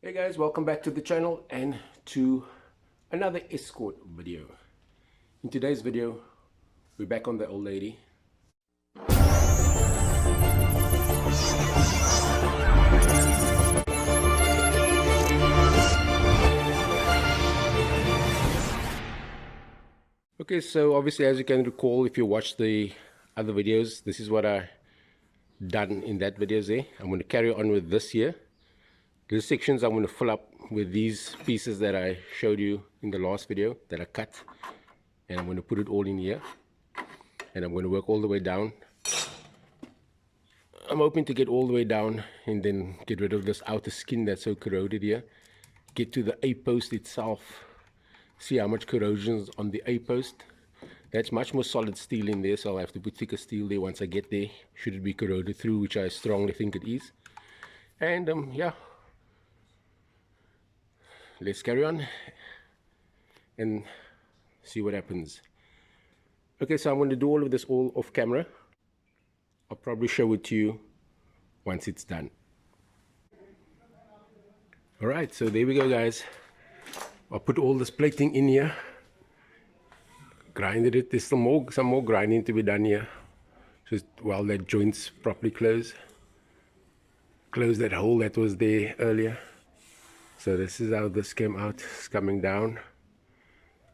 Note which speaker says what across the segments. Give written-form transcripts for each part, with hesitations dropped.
Speaker 1: Hey guys, welcome back to the channel and to another Escort video. In today's video, we're back on the old lady. Okay, so obviously as you can recall, if you watch the other videos, this is what I done in that video there. I'm going to carry on with this here. These sections I'm going to fill up with these pieces that I showed you in the last video that I cut, and I'm going to put it all in here, and I'm going to work all the way down. I'm hoping to get all the way down and then get rid of this outer skin that's so corroded here, get to the A-post itself, see how much corrosion's on the A-post. That's much more solid steel in there, so I'll have to put thicker steel there once I get there, should it be corroded through, which I strongly think it is. And yeah, let's carry on and see what happens. Okay, so I'm going to do all of this all off camera. I'll probably show it to you once it's done. Alright, so there we go guys. I'll put all this plating in here, grinded it. There's some more grinding to be done here, just while that joint's properly close that hole that was there earlier. So this is how this came out. It's coming down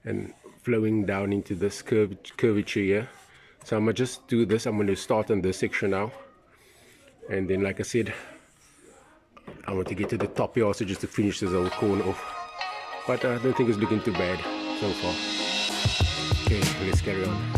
Speaker 1: and flowing down into this curvature here. So I'm going to just do this. I'm going to start on this section now. And then, like I said, I want to get to the top here also just to finish this whole corner off. But I don't think it's looking too bad so far. Okay, let's carry on.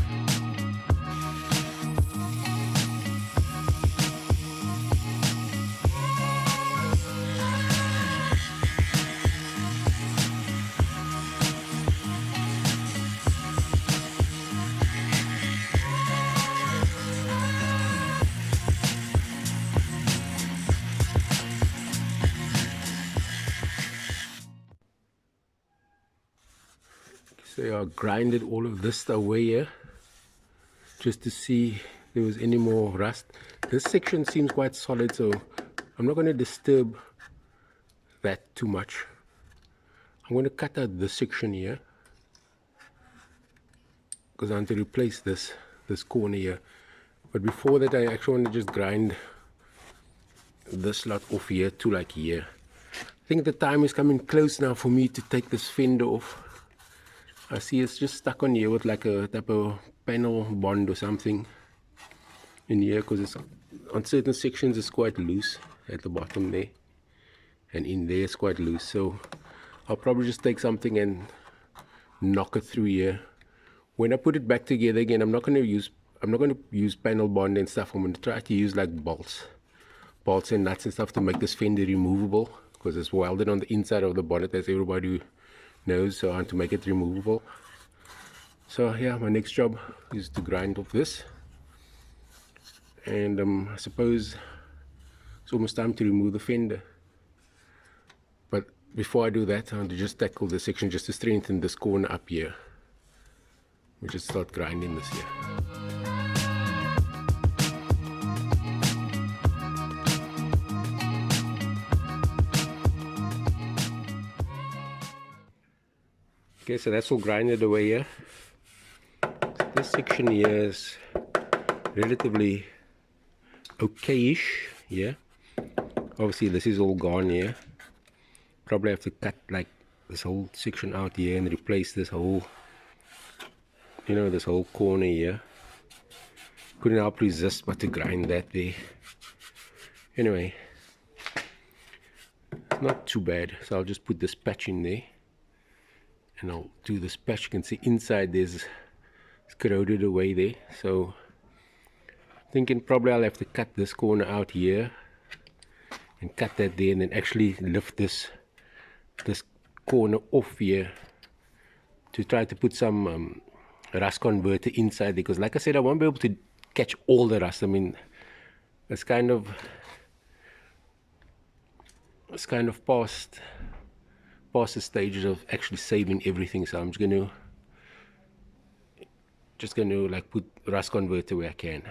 Speaker 1: So I grinded all of this away here just to see if there was any more rust. This section seems quite solid, so I'm not going to disturb that too much. I'm going to cut out this section here because I want to replace this corner here. But before that, I actually want to just grind this lot off here to like here. I think the time is coming close now for me to take this fender off. I see it's just stuck on here with like a type of panel bond or something in here, because it's on certain sections it's quite loose at the bottom there, and in there it's quite loose. So I'll probably just take something and knock it through here. When I put it back together again, I'm not going to use panel bond and stuff. I'm going to try to use like bolts and nuts and stuff to make this fender removable, because it's welded on the inside of the bonnet, as everybody knows. So I want to make it removable. So yeah, my next job is to grind off this, and I suppose it's almost time to remove the fender. But before I do that, I want to just tackle this section just to strengthen this corner up here. We just start grinding this here. Okay, so that's all grinded away here. This section here is relatively okay-ish, yeah. Obviously this is all gone here. Probably have to cut like this whole section out here and replace this whole, you know, this whole corner here. Couldn't help resist but to grind that there. Anyway, it's not too bad. So I'll just put this patch in there, and I'll do this patch. You can see inside it's corroded away there, so thinking probably I'll have to cut this corner out here and cut that there, and then actually lift this corner off here to try to put some rust converter inside there, because like I said, I won't be able to catch all the rust. I mean, it's kind of past the stages of actually saving everything. So I'm just gonna like put rust converter where I can.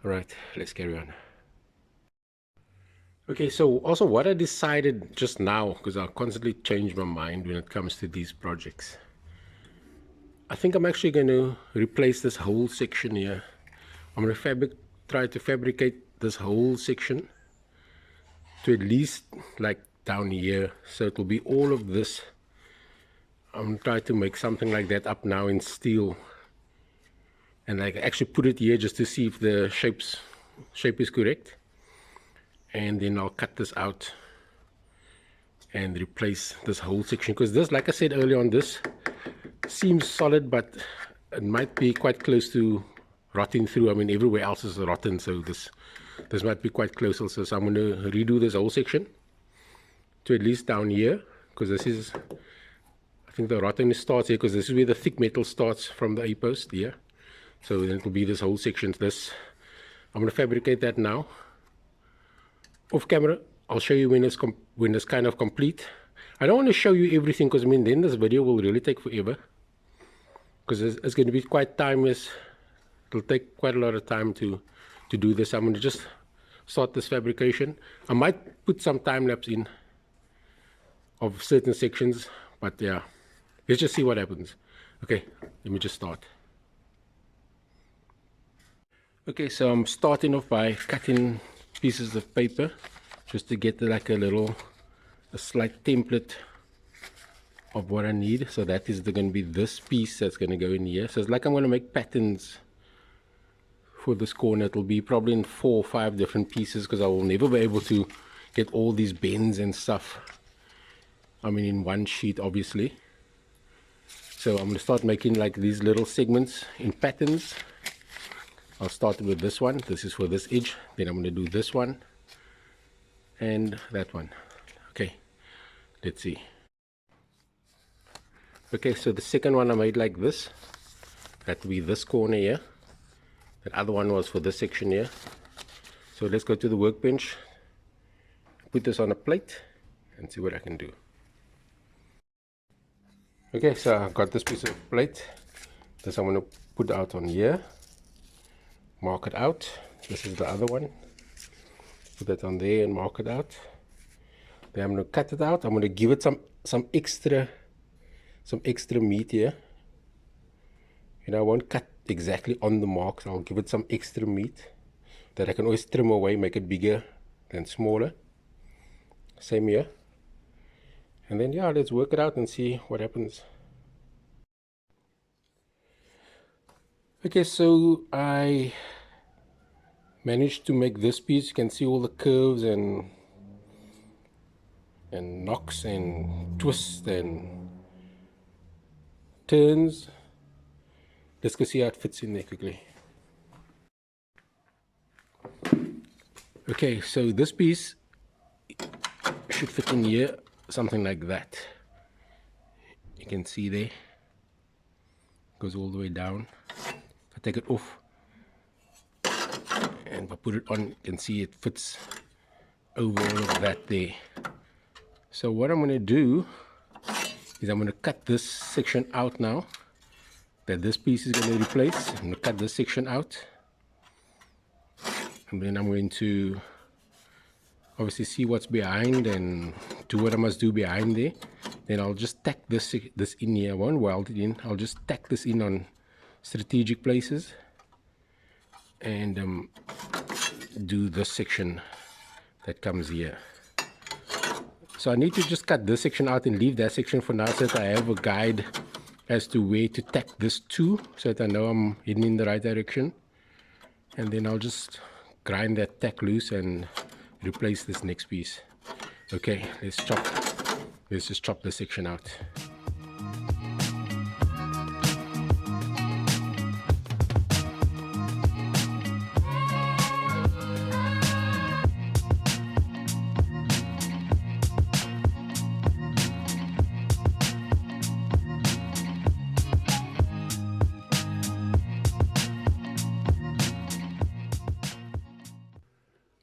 Speaker 1: Alright, let's carry on. Okay, so also what I decided just now, because I constantly change my mind when it comes to these projects, I think I'm actually going to replace this whole section here. I'm going to try to fabricate this whole section to at least like down here, so it will be all of this. I'm trying to make something like that up now in steel, and like actually put it here just to see if the shape is correct, and then I'll cut this out and replace this whole section, because this, like I said earlier on, this seems solid, but it might be quite close to rotting through. I mean, everywhere else is rotten, so this might be quite close also. So I'm going to redo this whole section to at least down here, because this is, I think the rotting starts here, because this is where the thick metal starts from the A-post here. So then it will be this whole section. This, I'm going to fabricate that now. Off camera, I'll show you when it's kind of complete. I don't want to show you everything, because I mean then this video will really take forever, because it's going to be quite timeless. It'll take quite a lot of time to do this. I'm going to just start this fabrication. I might put some time lapse in of certain sections, but yeah, let's just see what happens. Okay, let me just start. Okay, so I'm starting off by cutting pieces of paper just to get like a slight template of what I need. So that is going to be this piece that's going to go in here. So it's like I'm going to make patterns for this corner. It'll be probably in 4 or 5 different pieces, because I will never be able to get all these bends and stuff, I mean, in one sheet obviously. So I'm going to start making like these little segments in patterns. I'll start with this one. This is for this edge. Then I'm going to do this one and that one. Okay, let's see. Okay, so the second one I made like this. That will be this corner here. That other one was for this section here. So let's go to the workbench, put this on a plate and see what I can do. Okay, so I got this piece of plate. This I'm going to put out on here. Mark it out. This is the other one. Put that on there and mark it out. Then I'm going to cut it out. I'm going to give it some extra meat here. You know, I won't cut exactly on the marks. I'll give it some extra meat that I can always trim away, make it bigger and smaller. Same here. And then yeah, let's work it out and see what happens. Okay, so I managed to make this piece. You can see all the curves and knocks and twists and turns. Let's go see how it fits in there quickly. Okay, so this piece should fit in here, something like that. You can see there, goes all the way down. If I take it off and if I put it on, you can see it fits over all of that there. So what I'm going to do is I'm going to cut this section out now that this piece is going to replace. I'm going to cut this section out, and then I'm going to obviously see what's behind and do what I must do behind there. Then I'll just tack this in here. I won't weld it in. I'll just tack this in on strategic places and do this section that comes here. So I need to just cut this section out and leave that section for now, so that I have a guide as to where to tack this to, so that I know I'm heading in the right direction. And then I'll just grind that tack loose and replace this next piece. Okay, let's just chop this section out.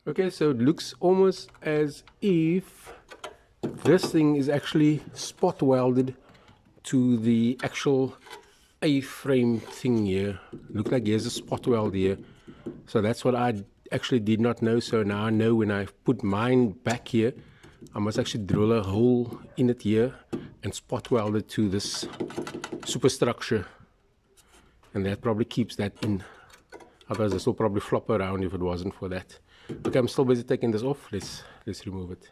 Speaker 1: Okay, so it looks almost as if this thing is actually spot welded to the actual A-frame thing here. Look like there's a spot weld here. So that's what I actually did not know, so now I know when I put mine back here, I must actually drill a hole in it here and spot weld it to this superstructure, and that probably keeps that in. Otherwise this will probably flop around if it wasn't for that. Okay, I'm still busy taking this off. Let's remove it.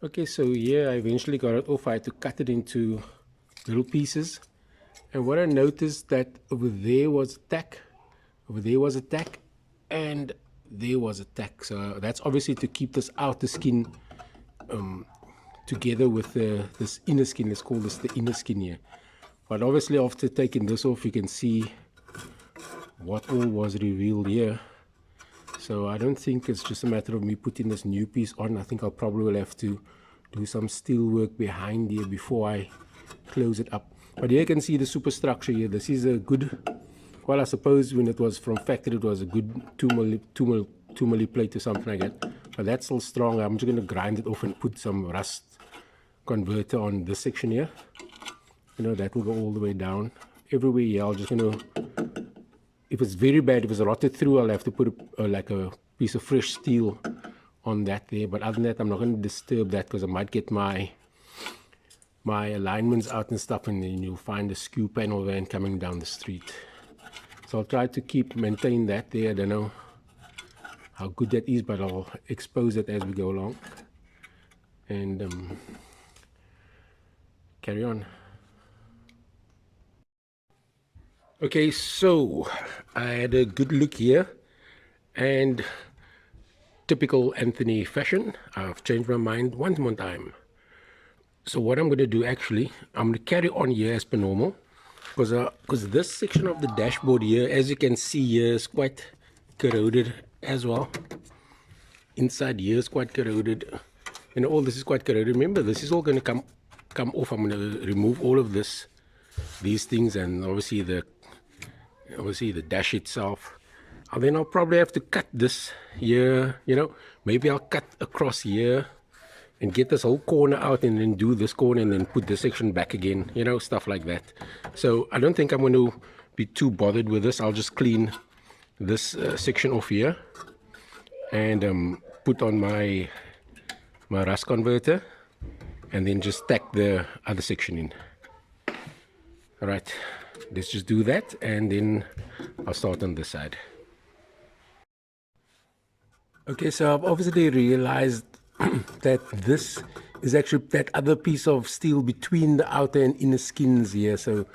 Speaker 1: Okay, so yeah, I eventually got it off. I had to cut it into little pieces, and what I noticed that over there was a tack, over there was a tack, and there was a tack. So that's obviously to keep this outer skin together with this inner skin. Let's call this the inner skin here. But obviously after taking this off, you can see what all was revealed here. So I don't think it's just a matter of me putting this new piece on. I think I'll probably will have to do some steel work behind here before I close it up. But here you can see the superstructure here. This is a good, well, I suppose when it was from factory it was a good 2 milli plate or something like that. But that's still strong. I'm just going to grind it off and put some rust converter on this section here. You know, that will go all the way down everywhere here. I'll just going to, if it's very bad, if it's rotted through, I'll have to put like a piece of fresh steel on that there. But other than that, I'm not going to disturb that because I might get my alignments out and stuff, and then you'll find a skew panel van coming down the street. So I'll try to maintain that there. I don't know how good that is, but I'll expose it as we go along and carry on. Okay, so I had a good look here, and typical Anthony fashion, I've changed my mind one more time. So what I'm going to do, actually, I'm going to carry on here as per normal, because this section of the dashboard here, as you can see here, is quite corroded as well. Inside here is quite corroded, and all this is quite corroded. Remember, this is all going to come off. I'm going to remove all of these things, and obviously the dash itself. And then I'll probably have to cut this here, you know, maybe I'll cut across here and get this whole corner out, and then do this corner and then put this section back again, you know, stuff like that. So I don't think I'm going to be too bothered with this. I'll just clean this section off here and put on my rust converter, and then just tack the other section in. All right, let's just do that, and then I'll start on this side. Okay, so I've obviously realized that this is actually that other piece of steel between the outer and inner skins here. So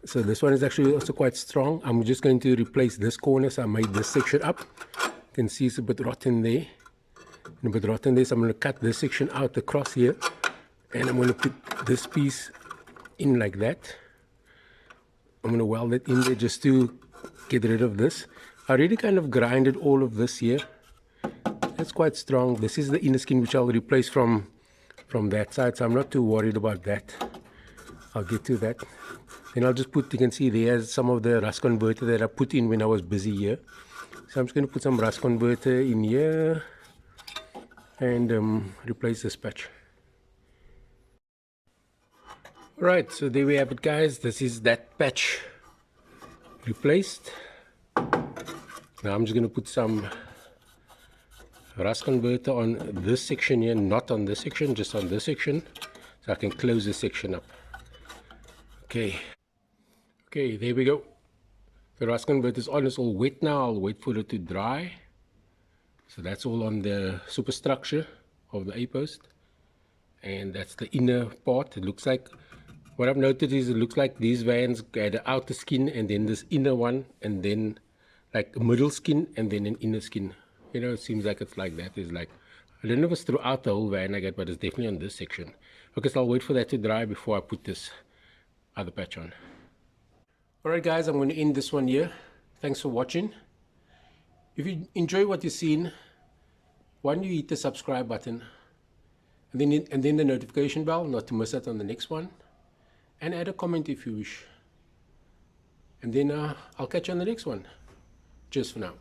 Speaker 1: this one is actually also quite strong. I'm just going to replace this corner. So I made this section up. You can see it's a bit rotten there. And a bit rotten there. So I'm going to cut this section out across here. And I'm going to put this piece in like that. I'm going to weld it in there just to get rid of this. I already kind of grinded all of this here. That's quite strong. This is the inner skin which I'll replace from that side, so I'm not too worried about that. I'll get to that. Then I'll just put, you can see there's some of the rust converter that I put in when I was busy here. So I'm just going to put some rust converter in here and replace this patch. Alright, so there we have it, guys. This is that patch replaced. Now I'm just going to put some rust converter on this section here, not on this section, just on this section, so I can close this section up. Okay, there we go. The rust converter is on. It's all wet now. I'll wait for it to dry. So that's all on the superstructure of the A-post, and that's the inner part. It looks like, what I've noted is it looks like these vans had an outer skin and then this inner one, and then like a middle skin and then an inner skin. You know, it seems like it's like that. It's like, I don't know if it's throughout the whole van I get, but it's definitely on this section. Okay, so I'll wait for that to dry before I put this other patch on. Alright guys, I'm going to end this one here. Thanks for watching. If you enjoy what you've seen, why don't you hit the subscribe button and then the notification bell, not to miss out on the next one, and add a comment if you wish. And then I'll catch you on the next one. Cheers for now.